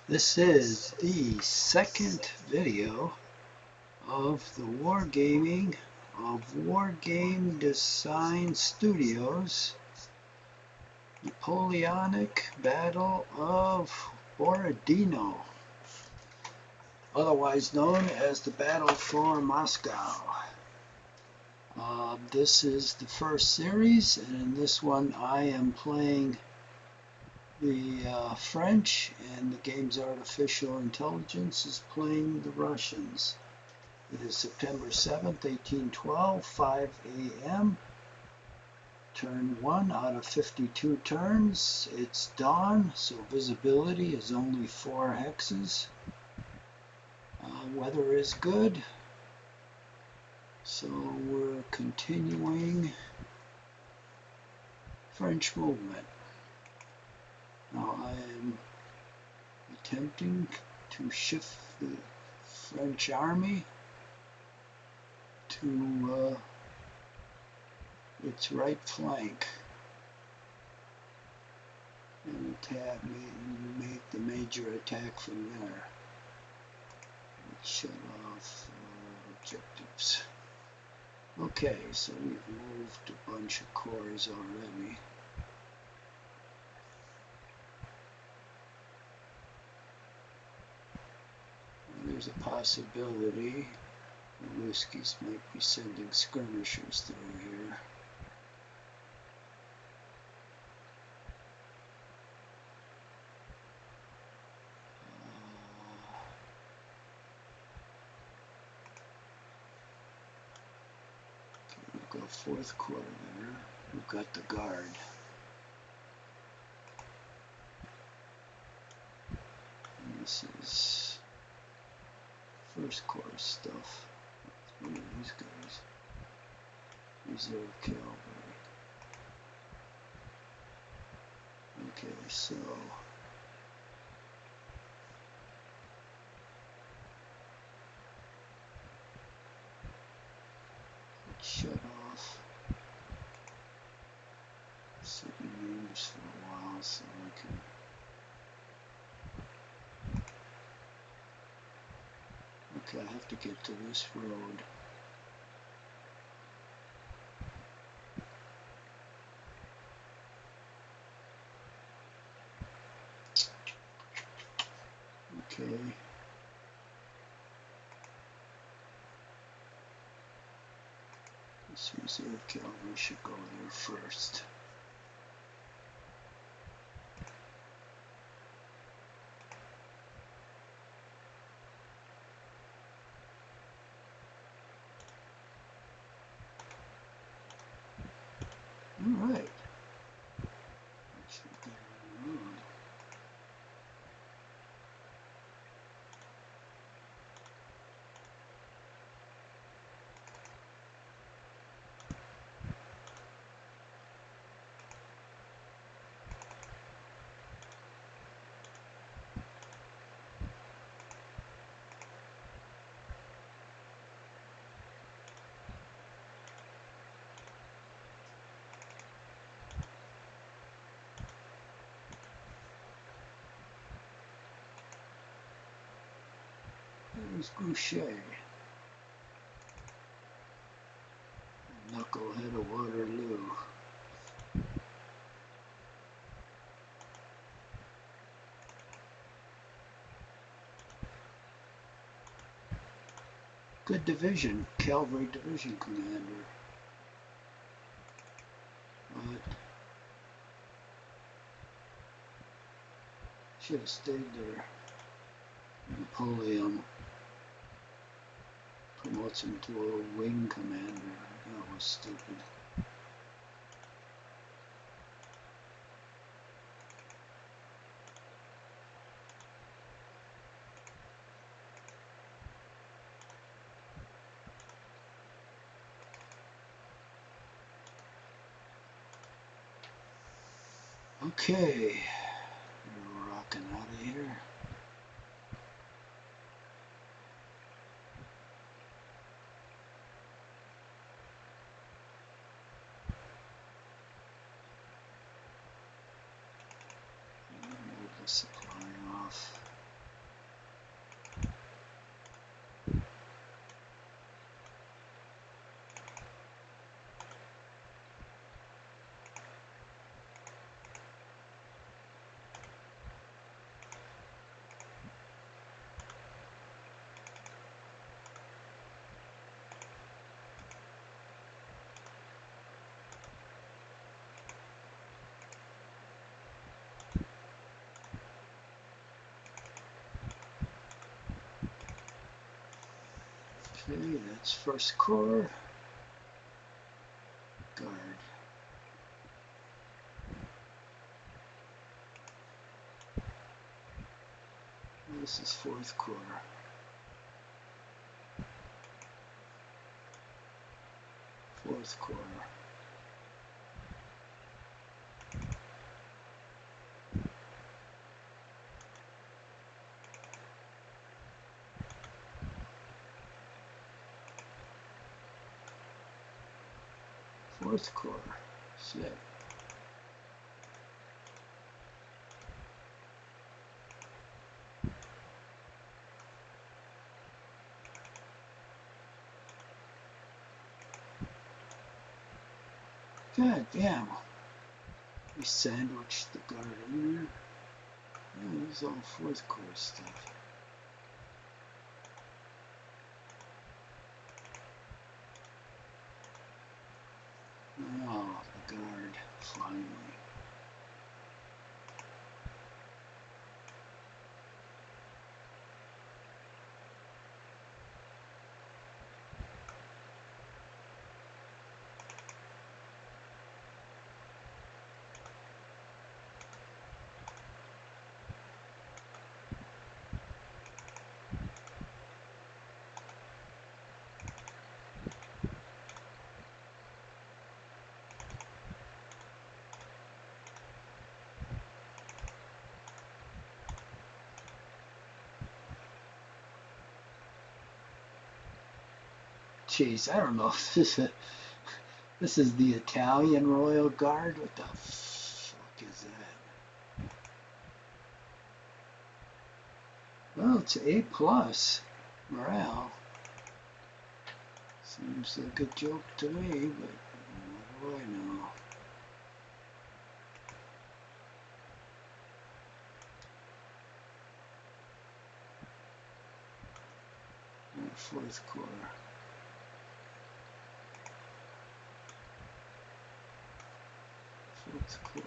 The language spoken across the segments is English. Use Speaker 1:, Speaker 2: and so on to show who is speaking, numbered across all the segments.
Speaker 1: This is the second video of the wargaming of Wargame Design Studios Napoleonic Battle of Borodino, otherwise known as the Battle for Moscow. This is the first series, and in this one I am playing the French, and the game's artificial intelligence is playing the Russians. It is September 7th, 1812, 5 a.m. Turn 1 out of 52 turns. It's dawn, so visibility is only 4 hexes. Weather is good, so we're continuing French movement. Now I am attempting to shift the French army to its right flank and make the major attack from there. Let's shut off objectives. Okay, so we've moved a bunch of corps already. There's a possibility the Ruskies might be sending skirmishers through here. Okay, we'll go 4th Corps there. We've got the Guard. And this is 1st Corps stuff. One of these guys. Reserve cavalry. Okay, so let's shut off city names for a while so I can I have to get to this road. Okay. This reserve cavalry should go there first. All right. That should get on the road. There's Goucher, knucklehead of Waterloo. Good division, cavalry division commander. But should have stayed there. Napoleon promotes him to a wing commander. That was stupid. Okay, we're rocking out of here. Move the supply off. Okay, that's first corps. Guard. This is fourth corps. Fourth corps. Fourth corps. Shit. God damn. We sandwiched the guard in there. Oh, this is all fourth corps stuff. Oh, the guard, finally. Jeez, I don't know if this is the Italian Royal Guard. What the fuck is that? Well, it's A plus morale. Seems like a joke to me, but what do I know? Fourth corps. Fourth corps.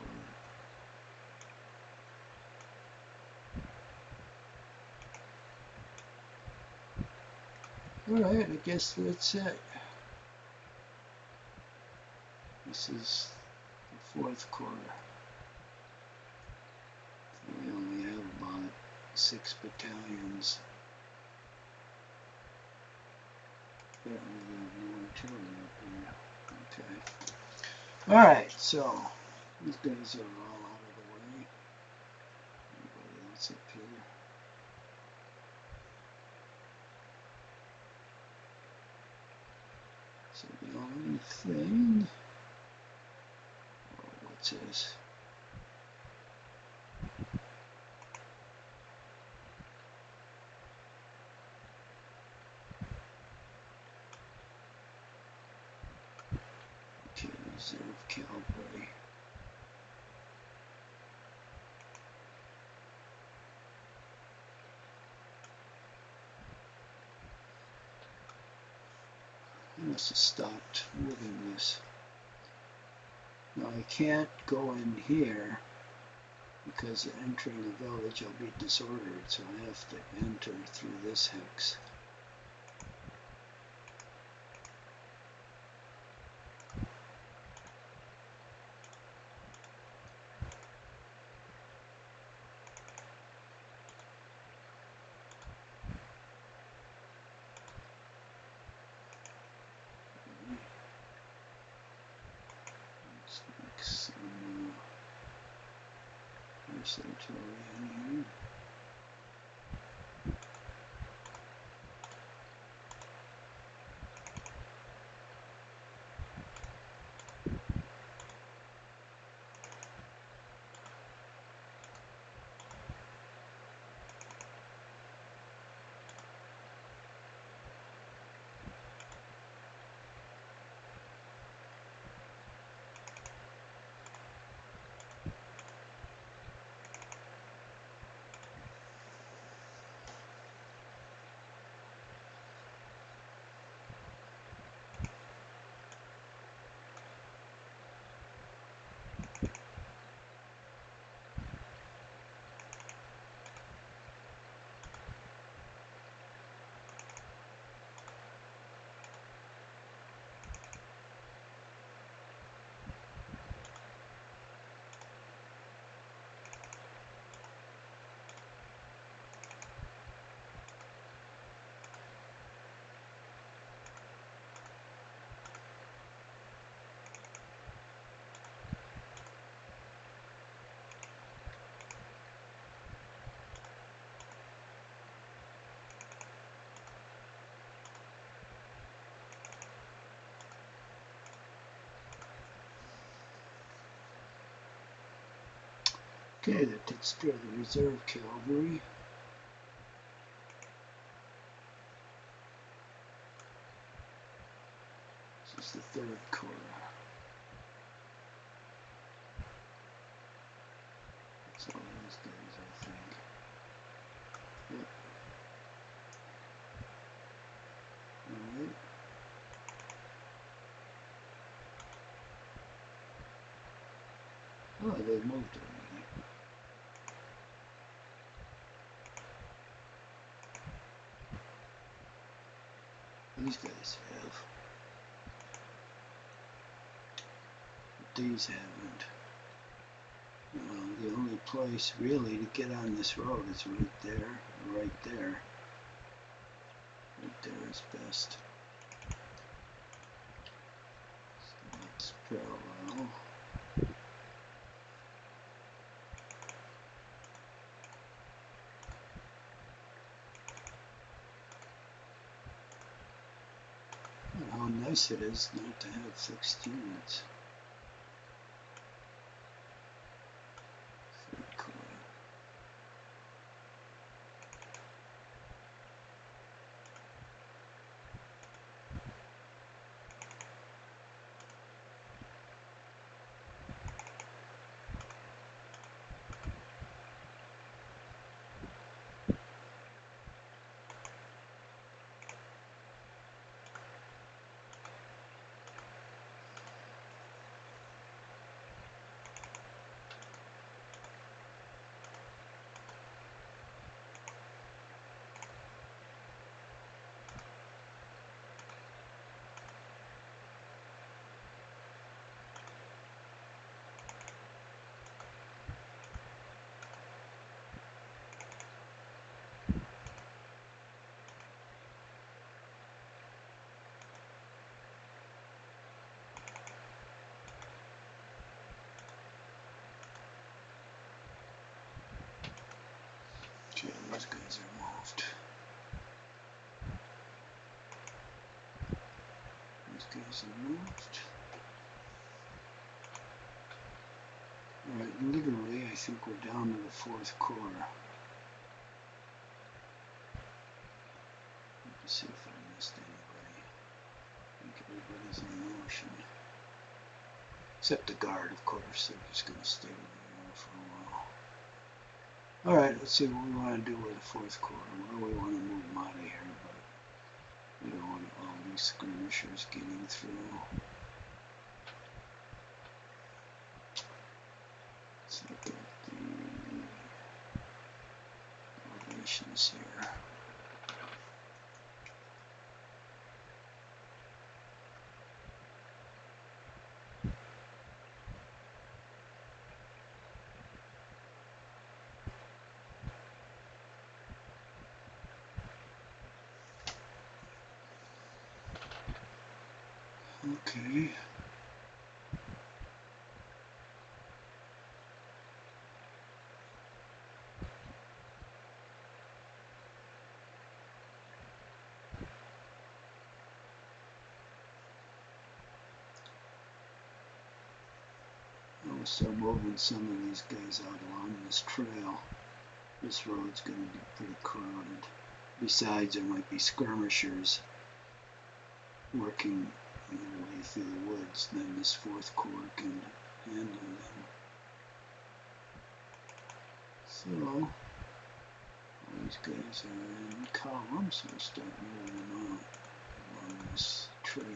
Speaker 1: Alright, I guess that's it. This is the fourth corps. We only have about 6 battalions. Okay. Alright, so these guys are all out of the way. Anybody else up here? So the only thing, oh, what's this? Okay, reserve cavalry. I must have stopped moving this. Now I can't go in here because entering the village I'll be disordered, so I have to enter through this hex. Some artillery in here. Okay, that takes care of the reserve cavalry. This is the third corps. That's all these guys, I think. Yep. Alright. Oh, they moved already. These guys have. But these haven't. The only place really to get on this road is right there, right there. Right there is best. So that's parallel. And how nice it is not to have fixed units. Third corps. Okay, those guys are moved. These guys are moved. Alright, literally, I think we're down to the fourth corps. Let's see if I missed anybody. I think everybody's in motion. Except the guard, of course. They're just going to stay where they are for a while. Alright, let's see what we want to do with the fourth corps. Well, we want to move them out of here, but we don't want all these skirmishers getting through. Let's look at the elevations here. Okay. We'll start moving some of these guys out along this trail. This road's going to be pretty crowded. Besides, there might be skirmishers working their way through the woods. Then this fourth corps can handle them. So, all these guys are in columns. We'll start moving them out along this trail.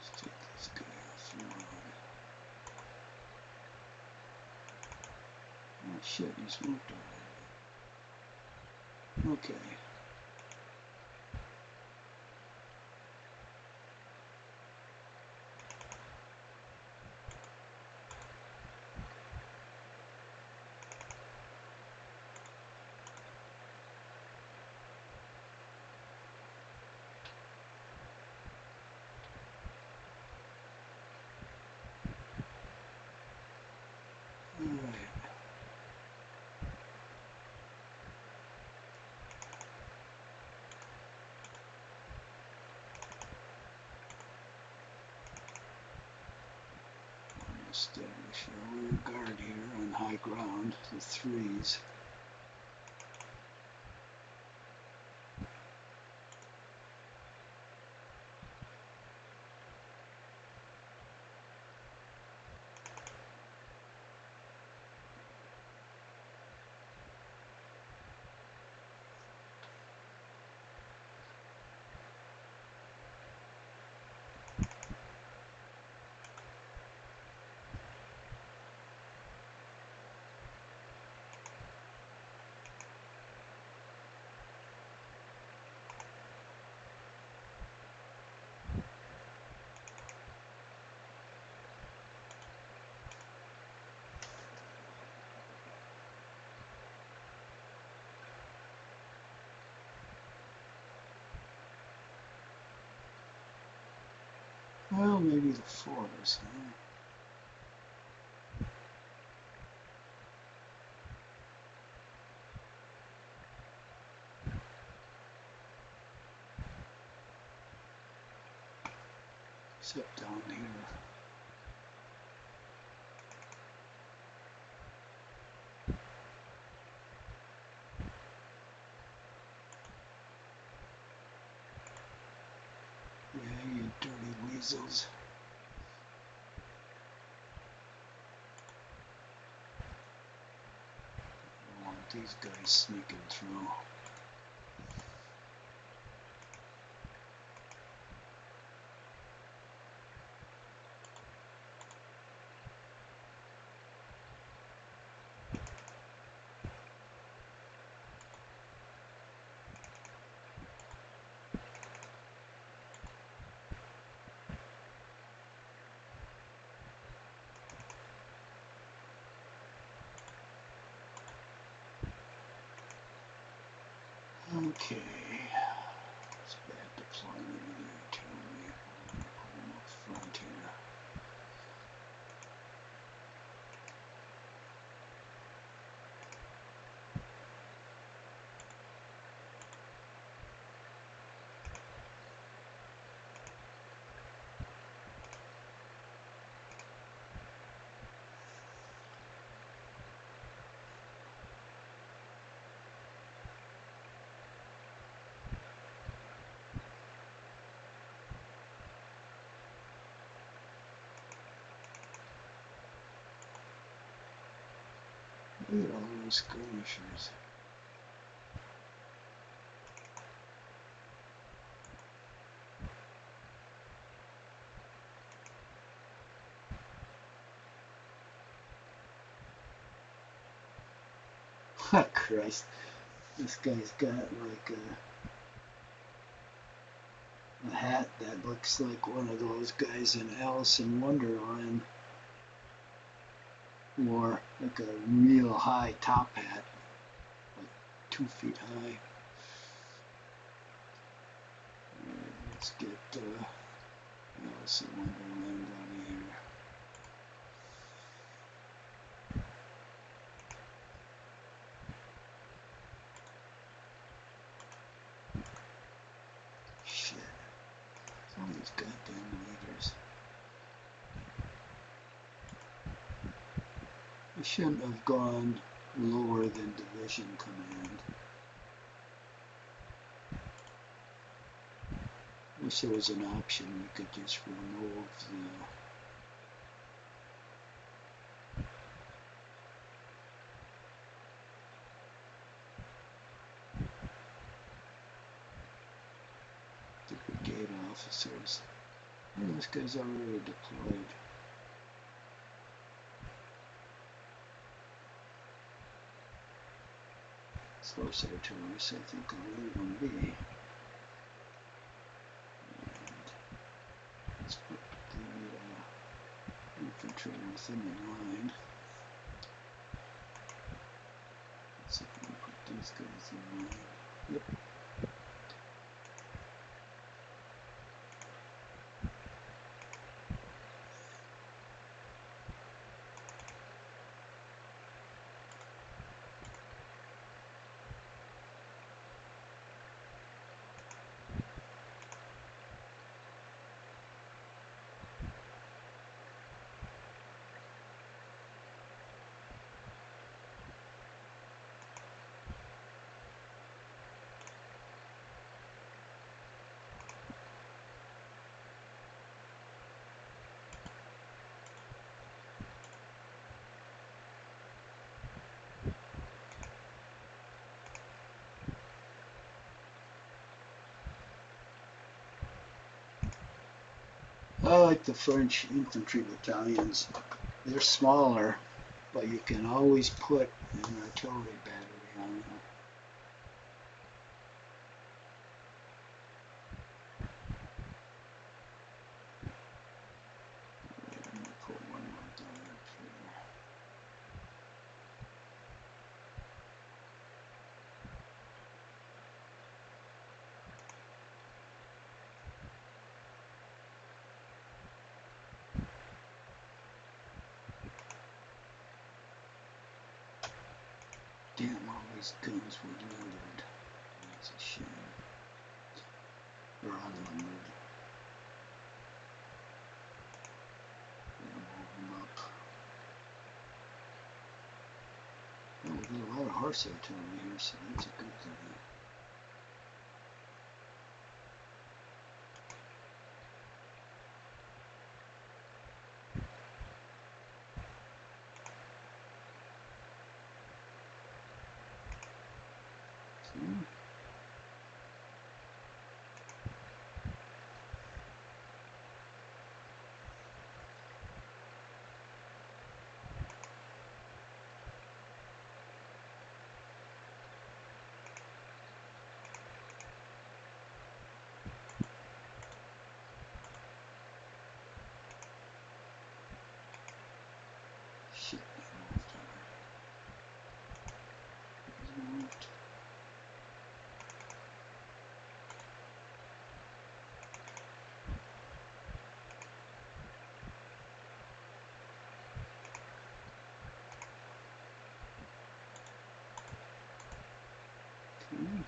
Speaker 1: Let's take this guy off the road. Oh shit, he's moved already. Okay. establish a rear guard here on high ground, the 3s. Well, maybe the 4s, huh? Except down here. Yeah, you dirty weasels. I want these guys sneaking through. Okay, it's bad deployment of the artillery. Put them up front here. Look at all those skirmishers. Oh, Christ. This guy's got like a hat that looks like one of those guys in Alice in Wonderland wore, like a real high top hat, like 2 feet high. Let's get Alice in Wonderland out of here. Shit. All these goddamn leaders. I shouldn't have gone lower than division command. Wish there was an option we could just remove the brigade officers. Oh, this guy's already deployed. Close artillery, so I think I'll leave them be. And let's put the infantry within the line. Let's see if we can put these guys in line. Yep. I like the French infantry battalions. They're smaller, but you can always put an artillery battery on them. I'm going to put one more gun up here. Damn, all these guns were limited. That's a shame. They're unlimited. Move them up. Oh, we got a lot of horse artillery here, so that's a good thing. See? Shit, moved. Okay.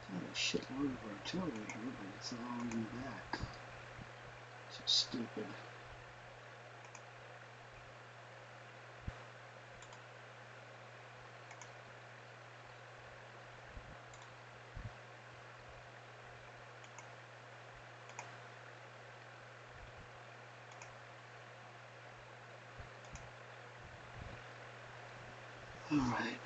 Speaker 1: Got a shitload of artillery here, but it's all in the back. It's just stupid. All right.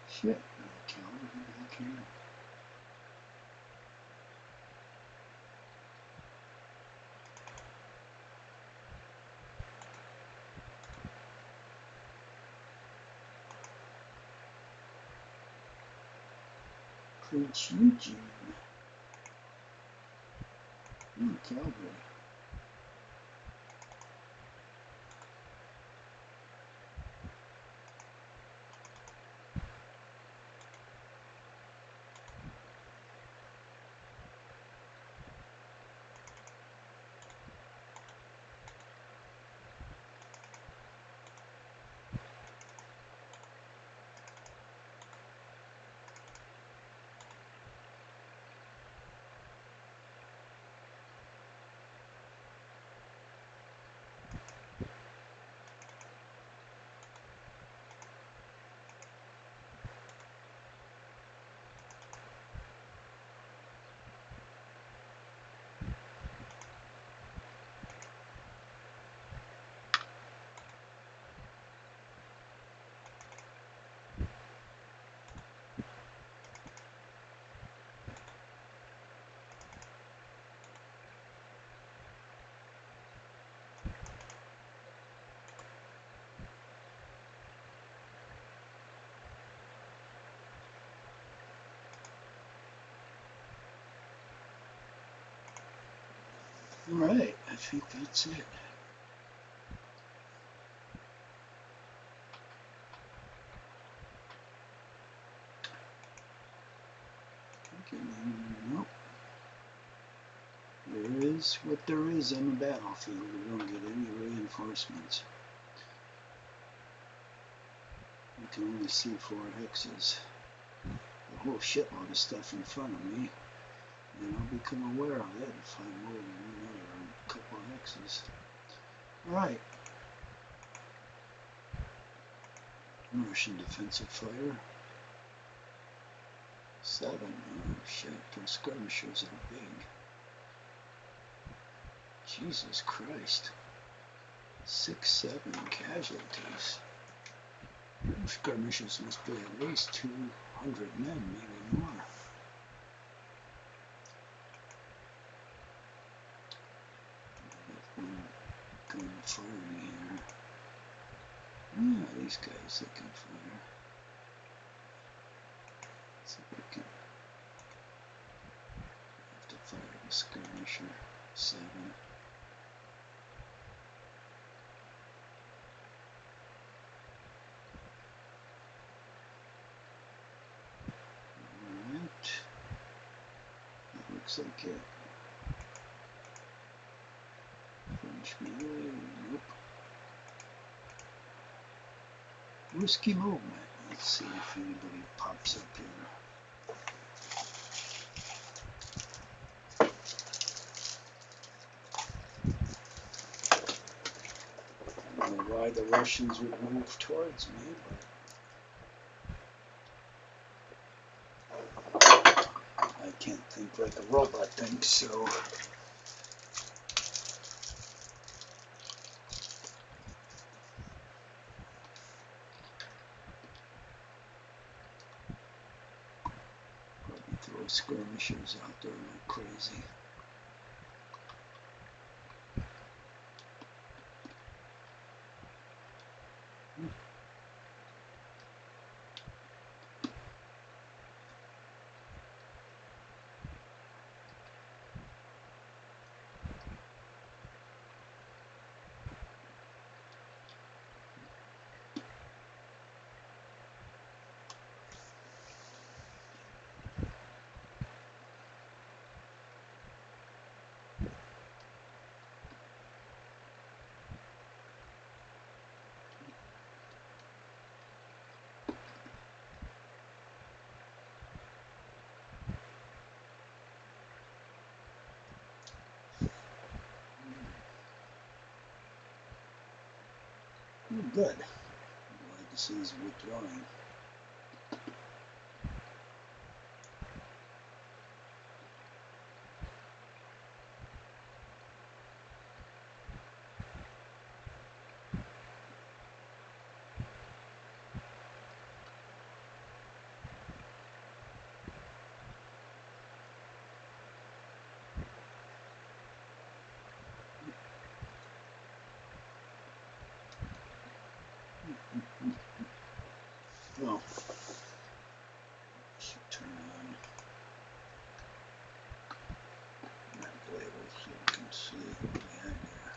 Speaker 1: Shit, cavalry back here. Prince Eugene. Cavalry. All right, I think that's it. Okay, nope. There is what there is on the battlefield. We don't get any reinforcements. I can only see 4 hexes. A whole shitload of stuff in front of me, and I'll become aware of it if I move another couple of hexes. Alright. Russian defensive fighter. 7. Oh shit, those skirmishers are big. Jesus Christ. 6, 7 casualties. Those skirmishers must be at least 200 men, maybe more. Going to fire me here. Yeah, these guys, they can fire. See if we can have to fire the skirmisher. 7. Alright. That looks like it. French melee, nope. Risky movement. Let's see if anybody pops up here. I don't know why the Russians would move towards me, but I can't think like a robot thinks, so. Probably throw skirmishers out there like crazy. Good. Legacy's withdrawing. No. Should turn on map label so we can see what we have here.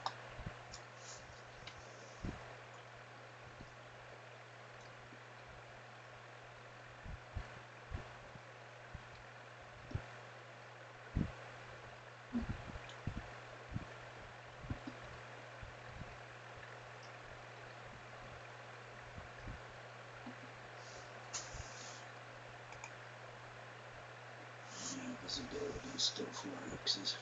Speaker 1: Visibility is still 4 hexes.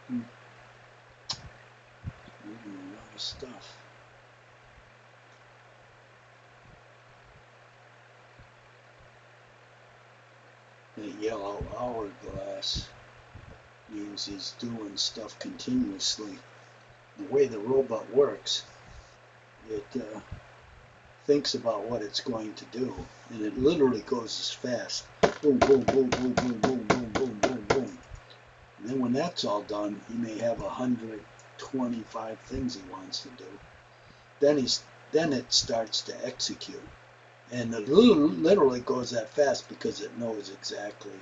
Speaker 1: Moving a lot of stuff. The yellow hourglass means he's doing stuff continuously. The way the robot works, it thinks about what it's going to do, and it literally goes as fast. Boom, boom, boom, boom, boom, boom, boom, boom, boom, boom. And then when that's all done, he may have 125 things he wants to do. Then it starts to execute. And it literally goes that fast because it knows exactly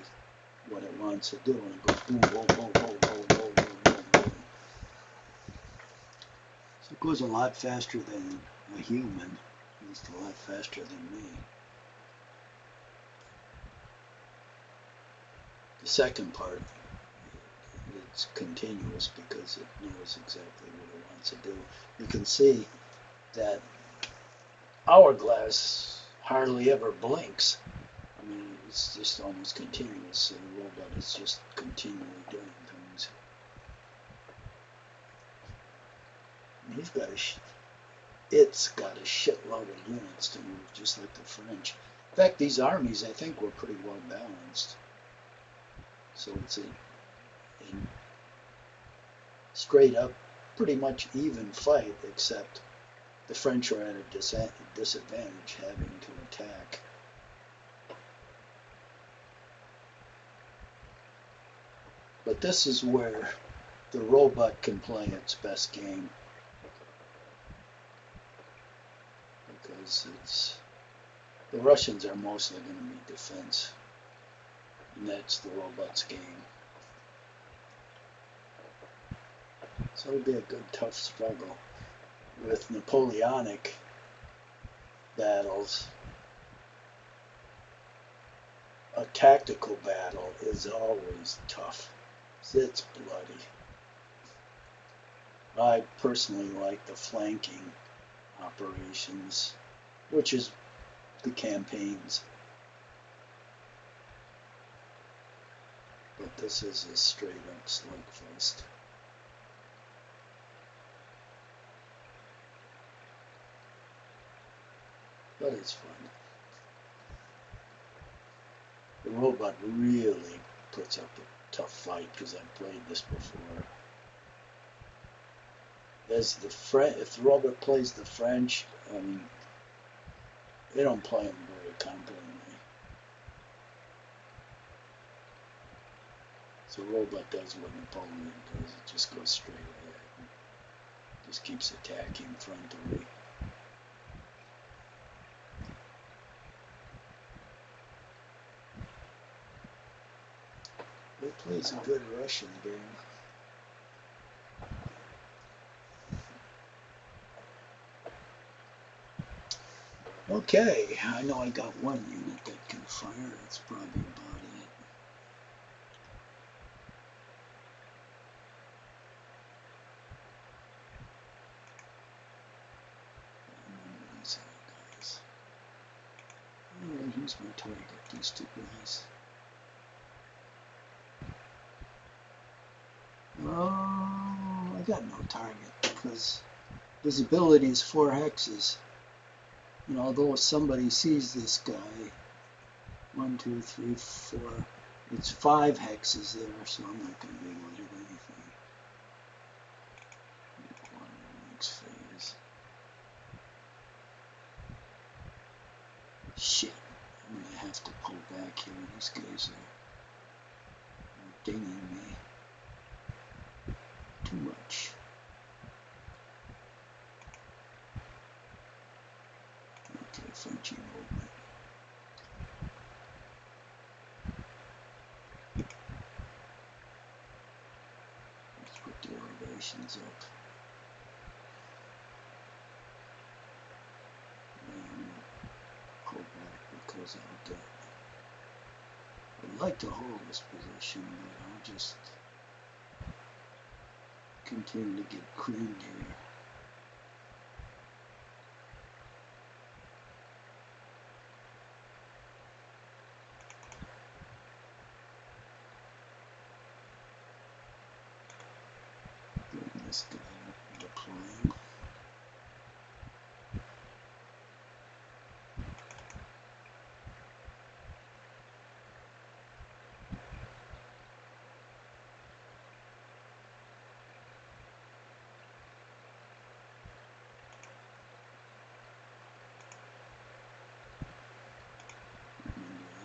Speaker 1: what it wants to do. And it goes boom, boom, boom, boom, boom, boom, boom, boom, boom. So it goes a lot faster than a human. It's a lot faster than me. The second part, it's continuous because it knows exactly what it wants to do. You can see that hourglass hardly ever blinks. I mean, it's just almost continuous. So the robot is just continually doing things. And it's got a shitload of units to move, just like the French. In fact, these armies, I think, were pretty well balanced. So it's a straight up, pretty much even fight, except the French are at a disadvantage having to attack. But this is where the robot can play its best game, because the Russians are mostly going to be defense, and that's the robot's game. So it'll be a good tough struggle. With Napoleonic battles, a tactical battle is always tough. It's bloody. I personally like the flanking operations, which is the campaigns. But this is a straight up slugfest. But it's fun. The robot really puts up a tough fight because I've played this before. If the robot plays the French, I mean, they don't play them very confidently. So the robot does what Napoleon does. It just goes straight ahead. Just keeps attacking frontally. It plays a good Russian game. Okay, I know I got one unit that can fire. That's probably about it. These guys. Alright, here's my target. These two guys. Oh, I got no target because visibility is 4 hexes. And although somebody sees this guy, 1, 2, 3, 4, it's 5 hexes there, so I'm not going to be able to hit anything. Next phase. Shit, I'm going to have to pull back here. These guys are dinging me too much. Okay, Frenchy movement. Let's put the elevations up. And pull back because I'll get. I'd like to hold this position, but I'll just continue to get creamed here. This guy deploying.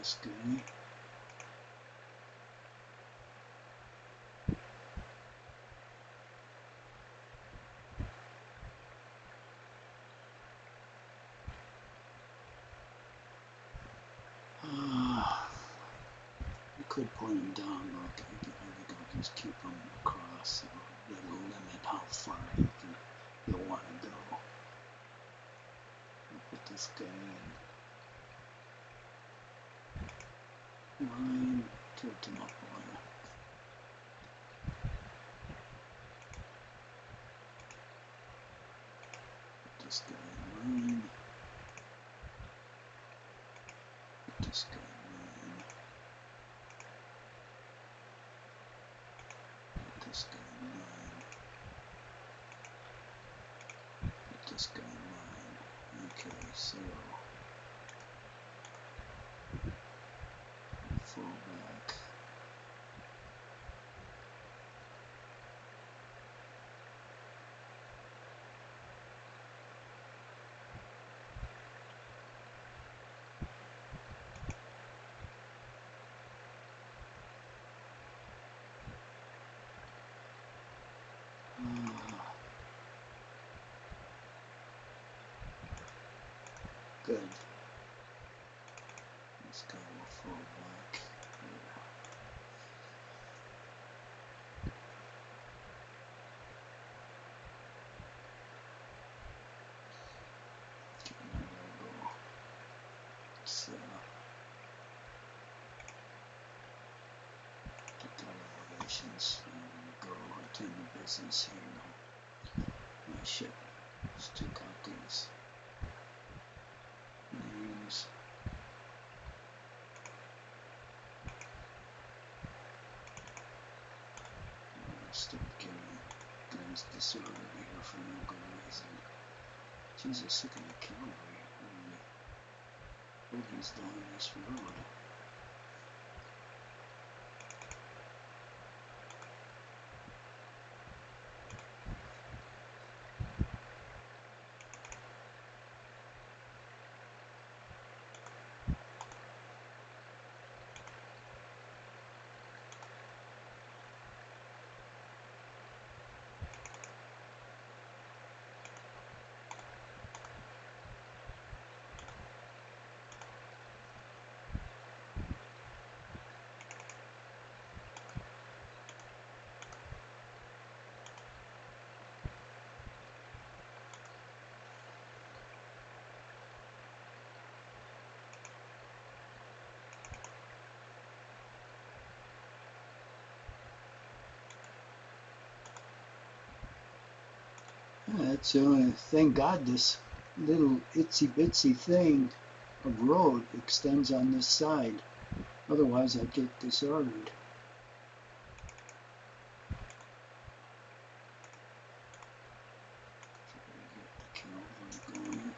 Speaker 1: this guy. You could point him down, but I think I'll just keep him across. So that'll limit how far you'll want to go. I'll put this guy in line, tilt him up one. Put this guy in line. Put this guy in line. Put this guy in line. Put this guy in line. Okay, so fall back. Good. This guy will fall back. Let's get that elevations and go attend the business here. My ship. Let's check out these names. Start getting guns disordered here for no good reason. Jesus, sick of the cavalry. Hold these down this road. That's the only, thank God this little itsy bitsy thing of road extends on this side. Otherwise I'd get disordered. Try to get the cavalry going.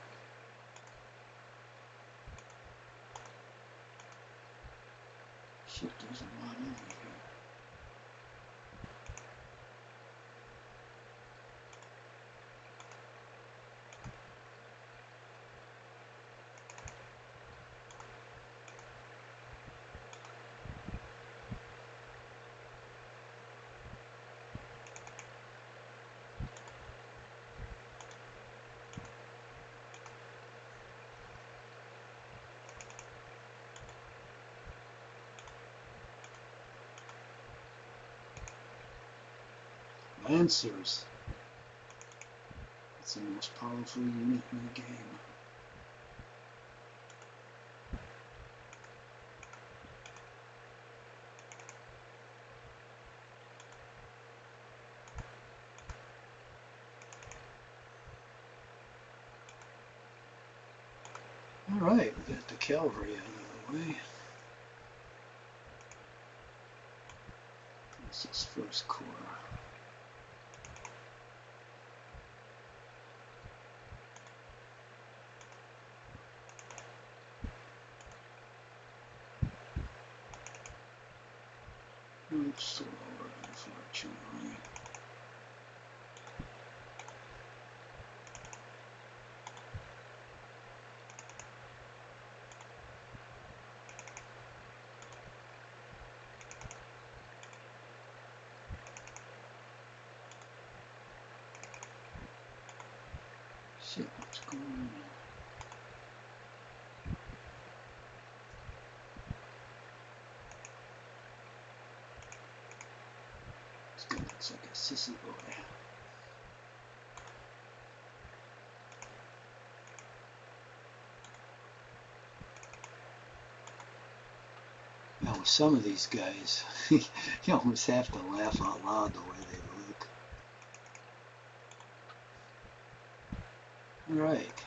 Speaker 1: Shit, there's a lot over here. Lancers. It's the most powerful unit in the game. Alright, we got the cavalry out of the way. This is first corps. It's slower, unfortunately. Shit, what's going on? This guy looks like a sissy boy. Now with some of these guys, you almost have to laugh out loud the way they look. Alright,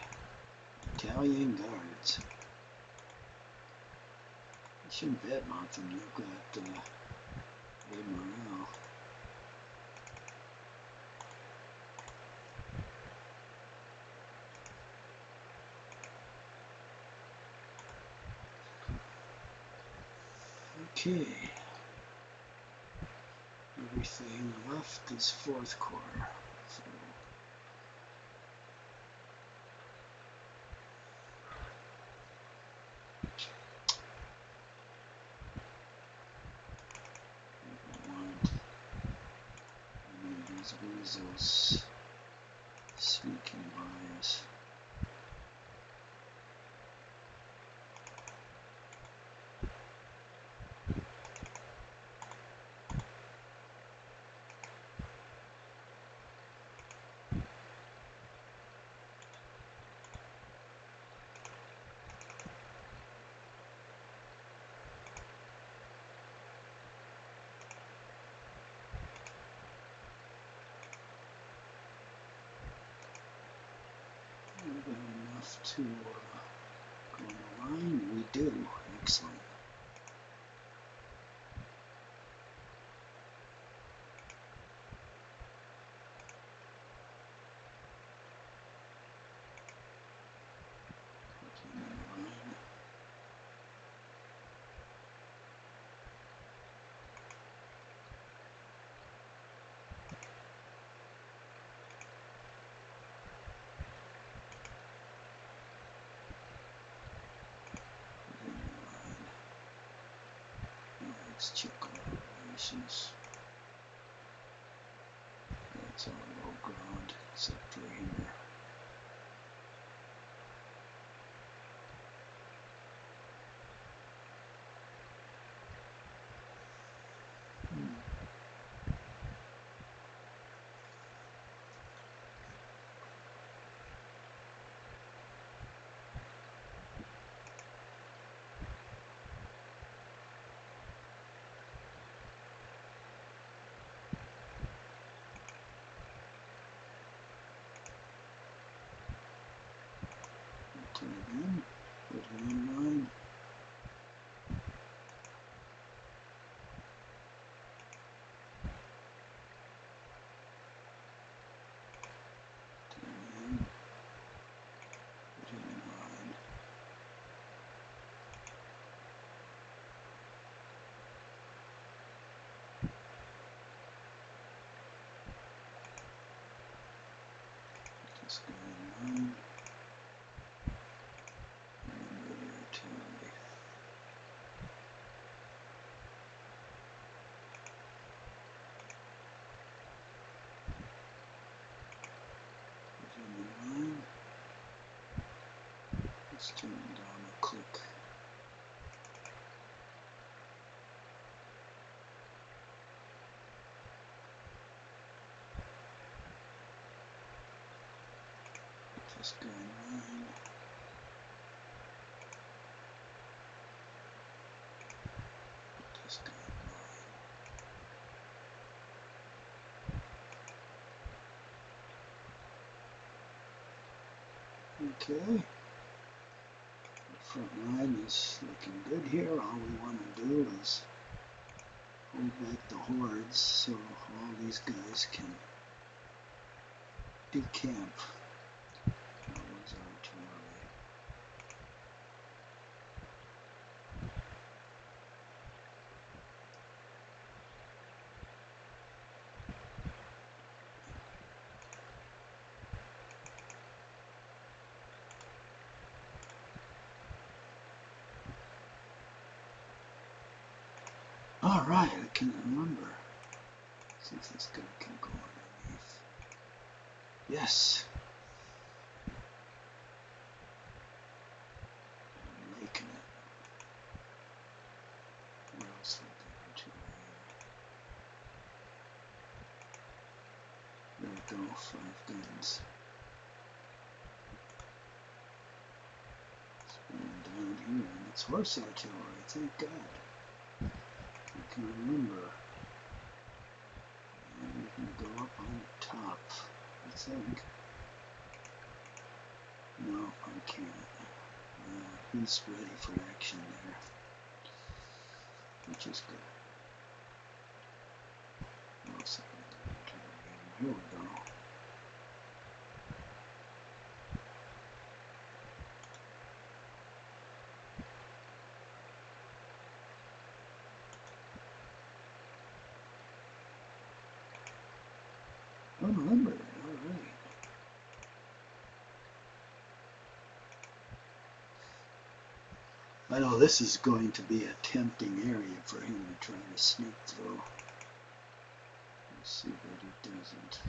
Speaker 1: Italian guards. You shouldn't badmouth them, you've got good morale. Okay, everything left is fourth quarter. So we want any of these weasels sneaking by us. We got enough to go on the line? We do. Excellent. Put him in line. Put him in line. Now let's check our relations. That's all low ground except for here. Turn it in, put him in line. Turn it in, put him in line. Put this guy in line. Let's turn it down a click. Put this guy in line. Put this guy in line. Okay. Front line is looking good here. All we want to do is hold back the hordes so all these guys can decamp. That was artillery. All right, I can't remember. See if this guy can go underneath. Yes. go, 5 guns. It's down here, and it's horse artillery, thank God. I can remember. And we can go up on top, I think. No, I can't. He's ready for action there, which is good. Here we go. Unlimited, all right. I know this is going to be a tempting area for him to try to sneak through. Let's see that he doesn't.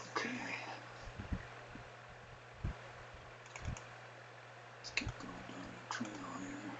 Speaker 1: Okay. Let's keep going down the trail here.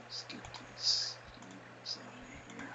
Speaker 1: Let's get these leaders out of here.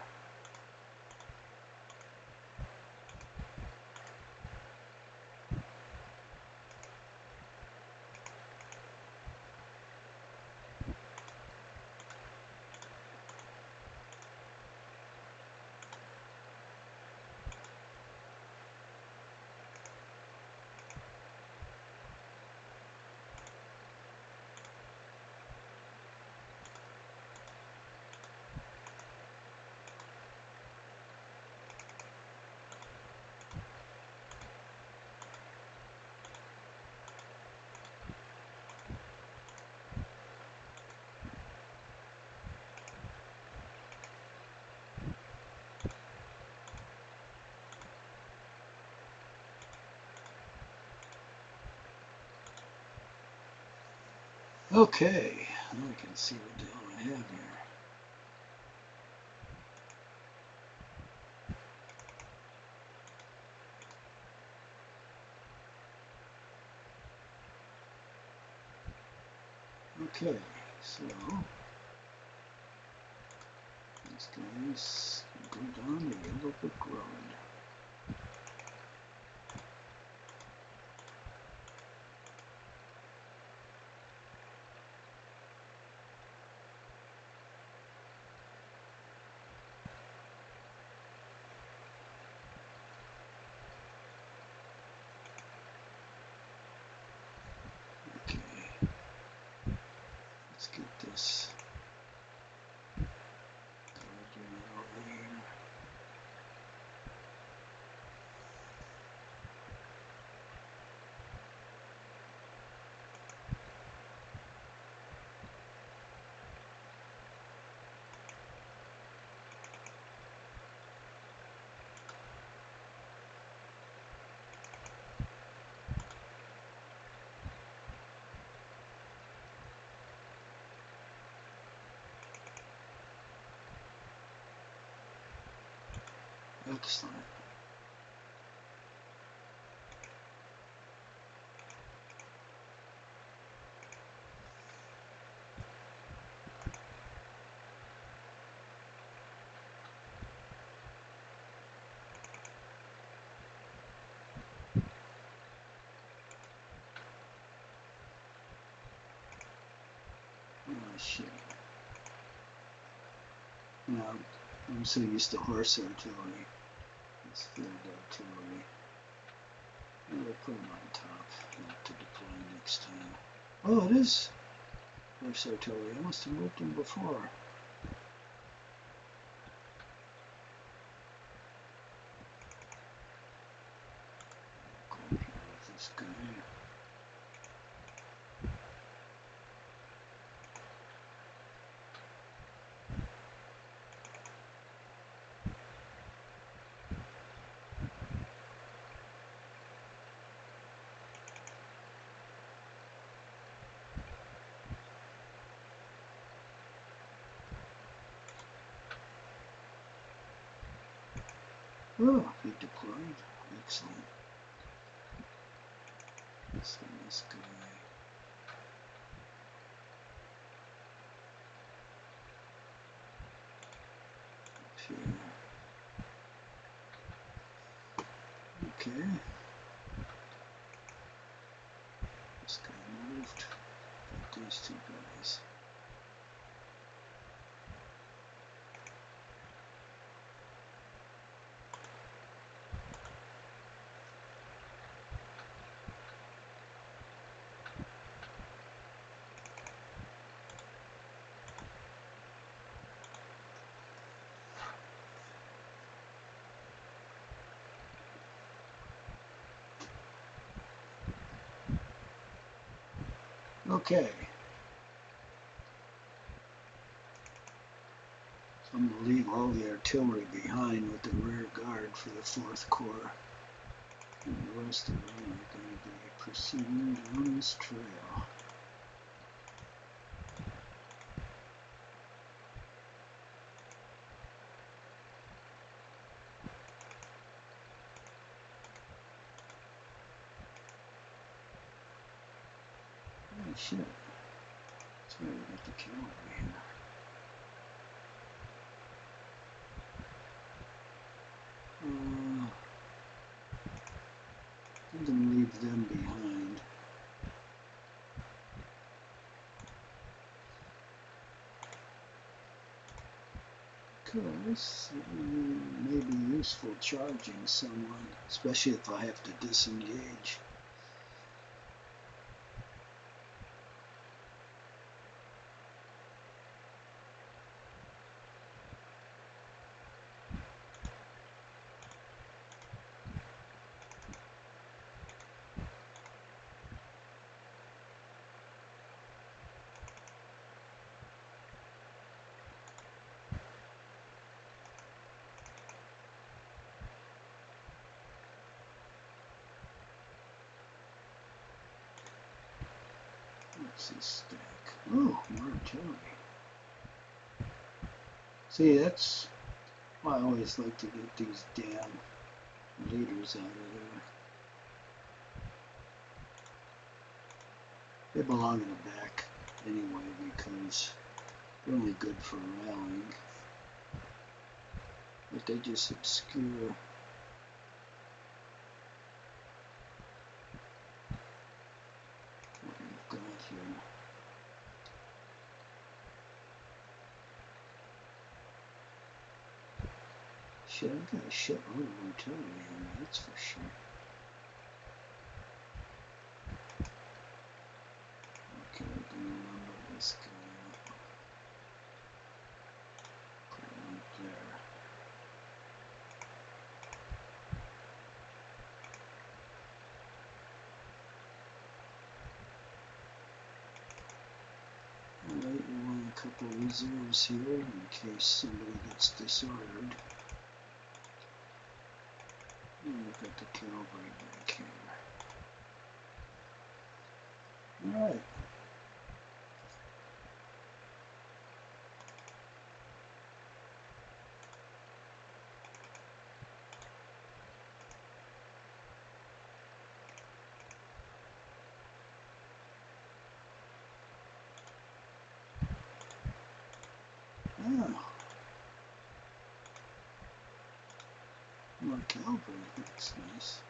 Speaker 1: Okay, now we can see what the hell I have here. Okay, so these guys go down the Yellow Brick Road. Okay, let's get this unit over here. Excellent. Oh shit. Now, I'm so used to horse artillery. It's field artillery. I'll put them on top. Not to deploy next time. Oh, it is horse artillery. I must have moved them before. Go here with this guy. Oh, he deployed. Excellent. So this guy. Up here. Okay. This guy moved. Got these two guys. Okay. So I'm going to leave all the artillery behind with the rear guard for the 4th Corps. And the rest of them are going to be proceeding down this trail. Oh shit. That's why we got the cavalry here. I'm going to leave them behind. Because it may be useful charging someone, especially if I have to disengage. What's this stack? Oh, more artillery. See, that's why I always like to get these damn leaders out of there. They belong in the back anyway because they're only good for rallying. But they just obscure. What we've got here. Shit, I've got a shitload of artillery on me, that's for sure. Okay, I'm gonna remember this guy. Put him up there. Alright, we want a couple of reserves here in case somebody gets disordered. And we've got the cavalry back here. Alright. Oh. More cavalry, that's nice.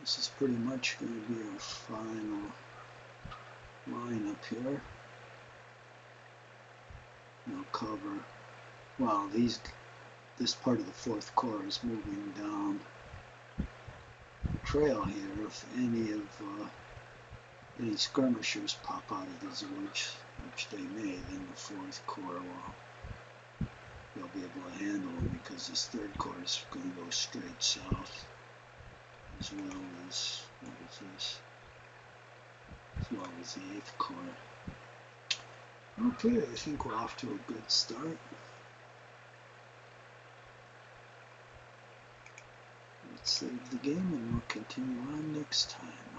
Speaker 1: This is pretty much going to be our final line up here. We'll cover, well, this part of the 4th Corps is moving down the trail here. If any skirmishers pop out of these woods, which they may, then the 4th Corps they'll be able to handle them, because this 3rd Corps is going to go straight south, as well as, what is this? As well as the 8th Corps. Okay, I think we're off to a good start. Let's save the game and we'll continue on next time.